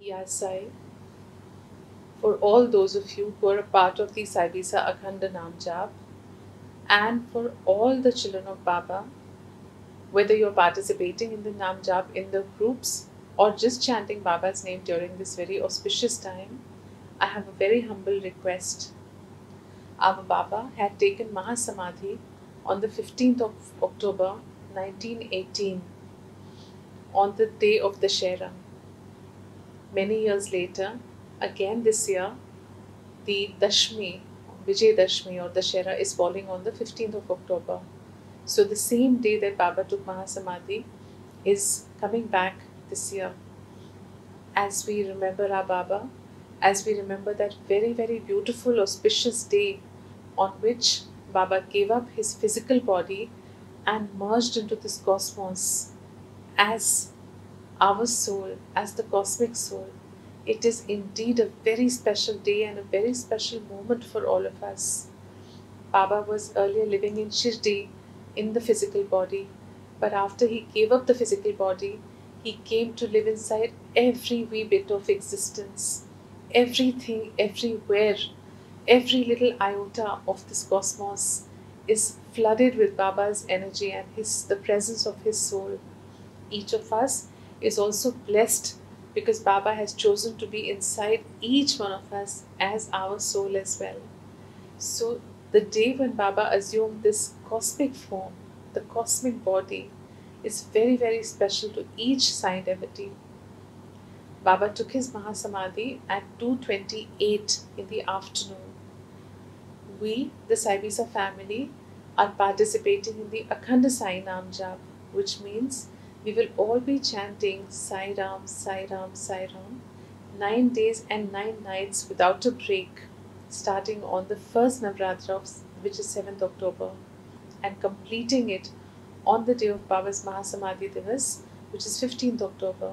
Yasai, for all those of you who are a part of the Saibisa Akhanda Nam Jap, and for all the children of Baba, whether you're participating in the Nam Jap in the groups or just chanting Baba's name during this very auspicious time, I have a very humble request. Our Baba had taken Mahasamadhi on the 15th of October 1918, on the day of the Shera. Many years later, again this year, the Dashmi, Vijay Dashmi or Dashera is falling on the 15th of October. So the same day that Baba took Mahasamadhi is coming back this year. As we remember our Baba, as we remember that very, very beautiful, auspicious day on which Baba gave up his physical body and merged into this cosmos as our soul, as the cosmic soul. It is indeed a very special day and a very special moment for all of us. Baba was earlier living in Shirdi in the physical body, but after he gave up the physical body, he came to live inside every wee bit of existence, everything, everywhere, every little iota of this cosmos is flooded with Baba's energy and the presence of his soul. Each of us is also blessed because Baba has chosen to be inside each one of us as our soul as well. So, the day when Baba assumed this cosmic form, the cosmic body, is very, very special to each Sai devotee. Baba took his Mahasamadhi at 2:28 in the afternoon. We, the Saibisa family, are participating in the Akhanda Sai Nam Jap, which means we will all be chanting Sai Ram, Sai Ram, Sai Ram 9 days and 9 nights without a break, starting on the first Navratra, which is 7th October, and completing it on the day of Baba's Mahasamadhi Divas, which is 15th October.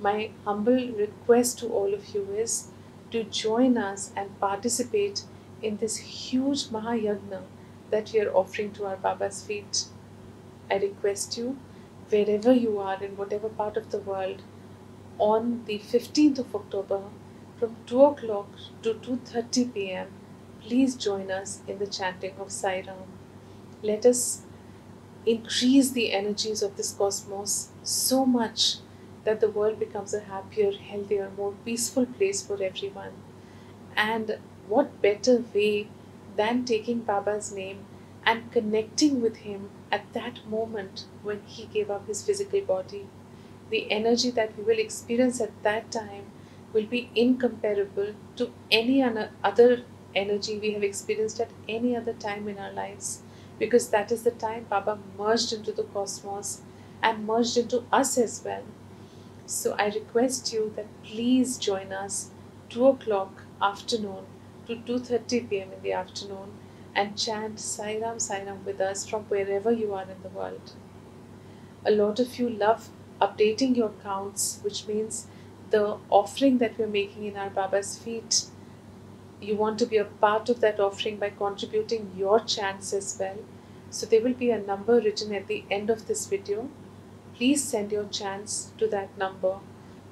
My humble request to all of you is to join us and participate in this huge Mahayagna that we are offering to our Baba's feet. I request you, wherever you are in whatever part of the world, on the 15th of October from 2 o'clock to 2:30 p.m., please join us in the chanting of Sai Ram. Let us increase the energies of this cosmos so much that the world becomes a happier, healthier, more peaceful place for everyone. And what better way than taking Baba's name and connecting with him at that moment when he gave up his physical body? The energy that we will experience at that time will be incomparable to any other energy we have experienced at any other time in our lives, because that is the time Baba merged into the cosmos and merged into us as well. So I request you that please join us 2 o'clock afternoon to 2:30 p.m. in the afternoon and chant Sai Ram with us from wherever you are in the world. A lot of you love updating your counts, which means the offering that we're making in our Baba's feet. You want to be a part of that offering by contributing your chants as well. So there will be a number written at the end of this video. Please send your chants to that number.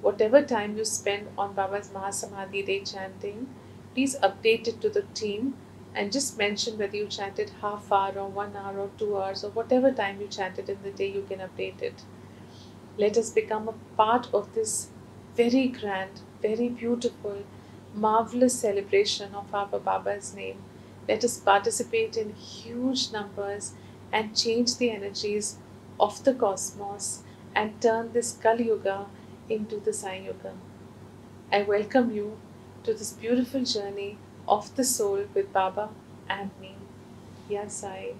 Whatever time you spend on Baba's Mahasamadhi Day chanting, please update it to the team and just mention whether you chanted half hour or 1 hour or 2 hours or whatever time you chanted in the day, you can update it. Let us become a part of this very grand, very beautiful, marvelous celebration of our Baba's name. Let us participate in huge numbers and change the energies of the cosmos and turn this Kali Yuga into the Sai Yuga. I welcome you to this beautiful journey of the soul with Baba and me. Yasai.